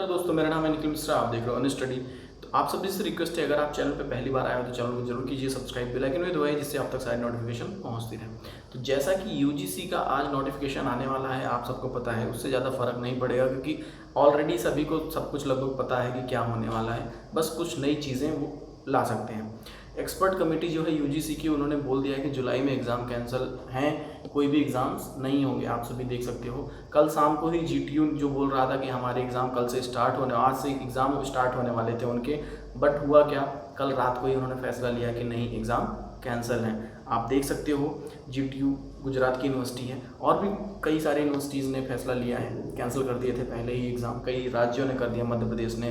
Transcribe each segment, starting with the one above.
नमस्कार दोस्तों, मेरा नाम है निखिल मिश्रा। आप देख रहे हो अन स्टडी। तो आप सभी से रिक्वेस्ट है, अगर आप चैनल पे पहली बार आए हो तो चैनल को जरूर कीजिए सब्सक्राइब, बेल आइकन में दबाइए जिससे आप तक सारी नोटिफिकेशन पहुंचती रहे। तो जैसा कि यूजीसी का आज नोटिफिकेशन आने वाला है, आप सबको पता है, उससे ज़्यादा फर्क नहीं पड़ेगा क्योंकि ऑलरेडी सभी को सब कुछ लगभग पता है कि क्या होने वाला है। बस कुछ नई चीज़ें वो ला सकते हैं। एक्सपर्ट कमेटी जो है यूजीसी की, उन्होंने बोल दिया है कि जुलाई में एग्ज़ाम कैंसिल हैं, कोई भी एग्ज़ाम्स नहीं होंगे। आप सभी देख सकते हो, कल शाम को ही जीटीयू जो बोल रहा था कि हमारे एग्ज़ाम कल से स्टार्ट होने, आज से एग्ज़ाम स्टार्ट होने वाले थे उनके, बट हुआ क्या, कल रात को ही उन्होंने फैसला लिया कि नहीं, एग्ज़ाम कैंसिल हैं। आप देख सकते हो, जीटीयू गुजरात की यूनिवर्सिटी है और भी कई सारे यूनिवर्सिटीज़ ने फैसला लिया है, कैंसिल कर दिए थे पहले ही एग्ज़ाम। कई राज्यों ने कर दिया, मध्य प्रदेश ने,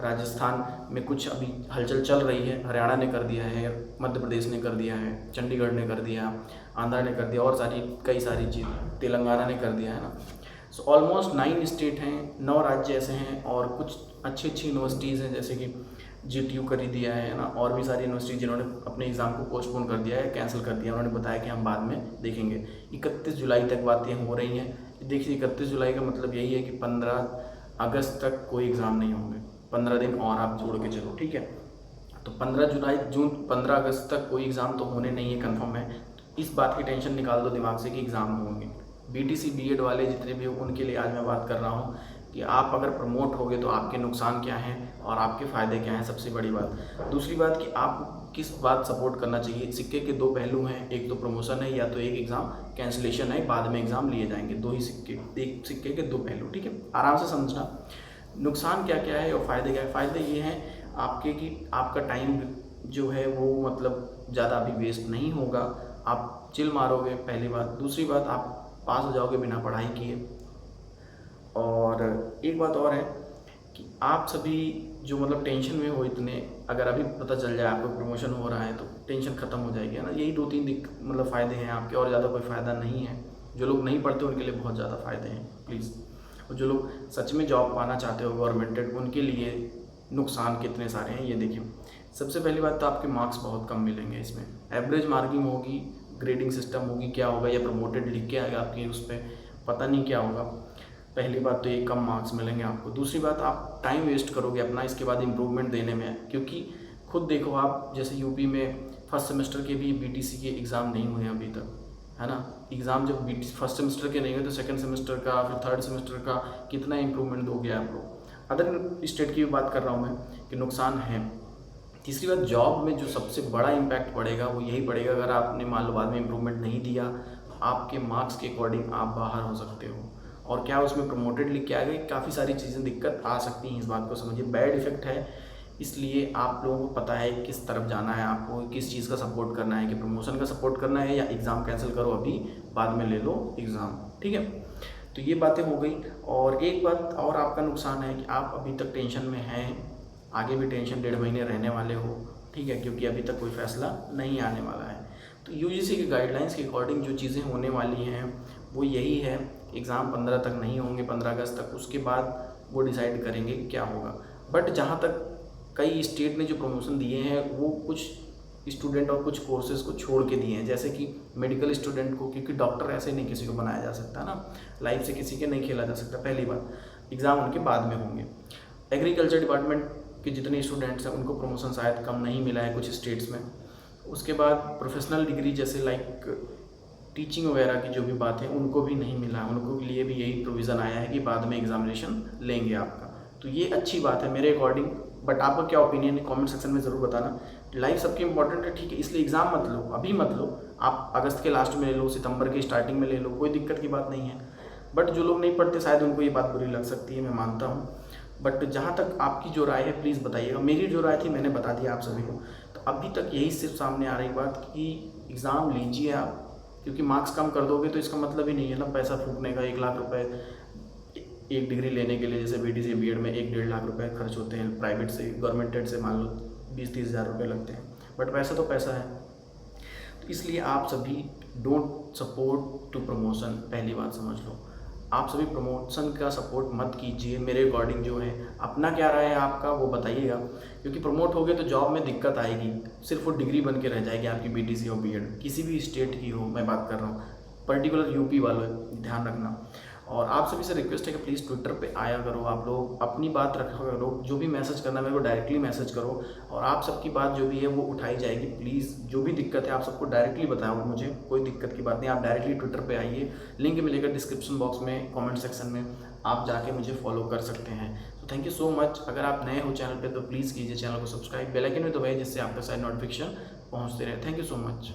राजस्थान में कुछ अभी हलचल चल रही है, हरियाणा ने कर दिया है, मध्य प्रदेश ने कर दिया है, चंडीगढ़ ने कर दिया, आंध्रा ने कर दिया और कई सारी चीज़, तेलंगाना ने कर दिया है ना। सो ऑलमोस्ट 9 स्टेट हैं, 9 राज्य ऐसे हैं और कुछ अच्छी अच्छी यूनिवर्सिटीज़ हैं जैसे कि जीटीयू कर ही दिया है ना, और भी सारी यूनिवर्सिटी जिन्होंने अपने एग्ज़ाम को पोस्टपोन कर दिया है, कैंसिल कर दिया। उन्होंने बताया कि हम बाद में देखेंगे। 31 जुलाई तक बातें हो रही हैं। देखिए, 31 जुलाई का मतलब यही है कि 15 अगस्त तक कोई एग्ज़ाम नहीं होंगे। 15 दिन और आप जोड़ के चलो, ठीक है। तो 15 अगस्त तक कोई एग्ज़ाम तो होने नहीं है, कन्फर्म है। तो इस बात की टेंशन निकाल दो दिमाग से कि एग्ज़ाम होंगे। बीटीसी बीएड वाले जितने भी हो, उनके लिए आज मैं बात कर रहा हूँ कि आप अगर प्रमोट होगे तो आपके नुकसान क्या हैं और आपके फ़ायदे क्या हैं, सबसे बड़ी बात। दूसरी बात कि आप किस बात सपोर्ट करना चाहिए। सिक्के के दो पहलू हैं, एक तो प्रमोशन है या तो एक एग्ज़ाम कैंसिलेशन है, बाद में एग्ज़ाम लिए जाएंगे। दो ही सिक्के, एक सिक्के के दो पहलू, ठीक है। आराम से समझना नुकसान क्या क्या है और फ़ायदे क्या है। फ़ायदे ये हैं आपके कि आपका टाइम जो है वो मतलब ज़्यादा अभी वेस्ट नहीं होगा, आप चिल मारोगे, पहली बात। दूसरी बात, आप पास हो जाओगे बिना पढ़ाई किए। और एक बात और है कि आप सभी जो मतलब टेंशन में हो इतने, अगर अभी पता चल जाए आपको प्रमोशन हो रहा है तो टेंशन ख़त्म हो जाएगी, है ना। यही 2-3 मतलब फ़ायदे हैं आपके, और ज़्यादा कोई फ़ायदा नहीं है। जो लोग नहीं पढ़ते उनके लिए बहुत ज़्यादा फ़ायदे हैं, प्लीज़। और जो लोग सच में जॉब पाना चाहते हो गवर्नमेंटेड, उनके लिए नुकसान कितने सारे हैं ये देखिए। सबसे पहली बात तो आपके मार्क्स बहुत कम मिलेंगे इसमें। एवरेज मार्किंग होगी, ग्रेडिंग सिस्टम होगी, क्या होगा, या प्रमोटेड लिख के आएगा आपकी उस पर, पता नहीं क्या होगा। पहली बात तो ये कम मार्क्स मिलेंगे आपको। दूसरी बात, आप टाइम वेस्ट करोगे अपना इसके बाद इम्प्रूवमेंट देने में, क्योंकि खुद देखो आप, जैसे यूपी में फर्स्ट सेमेस्टर के भी बीटीसी के एग्ज़ाम नहीं हुए अभी तक, है ना। एग्ज़ाम जब फर्स्ट सेमेस्टर के नहीं हुए तो सेकंड सेमेस्टर का, फिर थर्ड सेमेस्टर का कितना इम्प्रूवमेंट दोगे आप लोग। अदर स्टेट की भी बात कर रहा हूँ मैं कि नुकसान है। तीसरी बात, जॉब में जो सबसे बड़ा इम्पैक्ट पड़ेगा वो यही पड़ेगा, अगर आपने मान लो बाद में इम्प्रूवमेंट नहीं दिया, आपके मार्क्स के अकॉर्डिंग आप बाहर हो सकते हो। और क्या उसमें प्रमोटेड लिख के आ गए, काफ़ी सारी चीज़ें दिक्कत आ सकती हैं, इस बात को समझिए। बैड इफेक्ट है, इसलिए आप लोगों को पता है किस तरफ जाना है, आपको किस चीज़ का सपोर्ट करना है, कि प्रमोशन का सपोर्ट करना है या एग्ज़ाम कैंसिल करो अभी, बाद में ले लो एग्ज़ाम, ठीक है। तो ये बातें हो गई। और एक बात और आपका नुकसान है कि आप अभी तक टेंशन में हैं, आगे भी टेंशन 1.5 महीने रहने वाले हो, ठीक है, क्योंकि अभी तक कोई फैसला नहीं आने वाला है। तो यूजीसी के गाइडलाइंस के अकॉर्डिंग जो चीज़ें होने वाली हैं वो यही है, एग्ज़ाम 15 तक नहीं होंगे, 15 अगस्त तक। उसके बाद वो डिसाइड करेंगे कि क्या होगा। बट जहाँ तक कई स्टेट ने जो प्रमोशन दिए हैं वो कुछ स्टूडेंट और कुछ कोर्सेज़ को छोड़ के दिए हैं, जैसे कि मेडिकल स्टूडेंट को, क्योंकि डॉक्टर ऐसे नहीं किसी को बनाया जा सकता ना, लाइफ से किसी के नहीं खेला जा सकता, पहली बात। एग्ज़ाम उनके बाद में होंगे। एग्रीकल्चर डिपार्टमेंट के जितने स्टूडेंट्स हैं उनको प्रमोशन शायद कम नहीं मिला है कुछ स्टेट्स में। उसके बाद प्रोफेशनल डिग्री जैसे लाइक टीचिंग वगैरह की जो भी बात है उनको भी नहीं मिला है, उनको लिए भी यही प्रोविज़न आया है कि बाद में एग्जामिनेशन लेंगे आपका। तो ये अच्छी बात है मेरे अकॉर्डिंग। बट आपका क्या ओपिनियन है, कमेंट सेक्शन में ज़रूर बताना। लाइफ सबकी इंपॉर्टेंट है, ठीक है, इसलिए एग्ज़ाम मत लो, अभी मत लो। आप अगस्त के लास्ट में ले लो, सितंबर के स्टार्टिंग में ले लो, कोई दिक्कत की बात नहीं है। बट जो लोग नहीं पढ़ते शायद उनको ये बात बुरी लग सकती है, मैं मानता हूँ। बट जहाँ तक आपकी जो राय है प्लीज़ बताइएगा। मेरी जो राय थी मैंने बता दिया आप सभी को। तो अभी तक यही सिर्फ सामने आ रही बात कि एग्ज़ाम लीजिए आप, क्योंकि मार्क्स कम कर दोगे तो इसका मतलब ही नहीं है ना पैसा फूकने का। 1 लाख रुपए एक डिग्री लेने के लिए, जैसे बीटीसी बीएड में 1-1.5 लाख रुपए खर्च होते हैं, प्राइवेट से गवर्नमेंटेड से मान लो 20-30 हज़ार रुपये लगते हैं, बट पैसा तो पैसा है। तो इसलिए आप सभी डोंट सपोर्ट टू प्रमोशन, पहली बात समझ लो। आप सभी प्रमोशन का सपोर्ट मत कीजिए। मेरे अकॉर्डिंग जो है, अपना क्या राय है आपका वो बताइएगा, क्योंकि प्रमोट हो गए तो जॉब में दिक्कत आएगी, सिर्फ वो डिग्री बन के रह जाएगी आपकी बीटीसी और बीएड, किसी भी स्टेट की हो मैं बात कर रहा हूँ, पर्टिकुलर यूपी वालों ध्यान रखना। और आप सभी से रिक्वेस्ट है कि प्लीज़ ट्विटर पे आया करो, आप लोग अपनी बात रखा करो, जो भी मैसेज करना है मेरे को डायरेक्टली मैसेज करो और आप सबकी बात जो भी है वो उठाई जाएगी। प्लीज़ जो भी दिक्कत है आप सबको डायरेक्टली बताओ, मुझे कोई दिक्कत की बात नहीं, आप डायरेक्टली ट्विटर पे आइए, लिंक मिलेगा डिस्क्रिप्शन बॉक्स में, कमेंट सेक्शन में, आप जाके मुझे फॉलो कर सकते हैं। तो थैंक यू सो मच। अगर आप नए हो चैनल पे तो प्लीज़ कीजिए चैनल को सब्सक्राइब, बेल आइकन में दबाइए जिससे आपके साथ नोटिफिकेशन पहुँचते रहे। Thank you so much.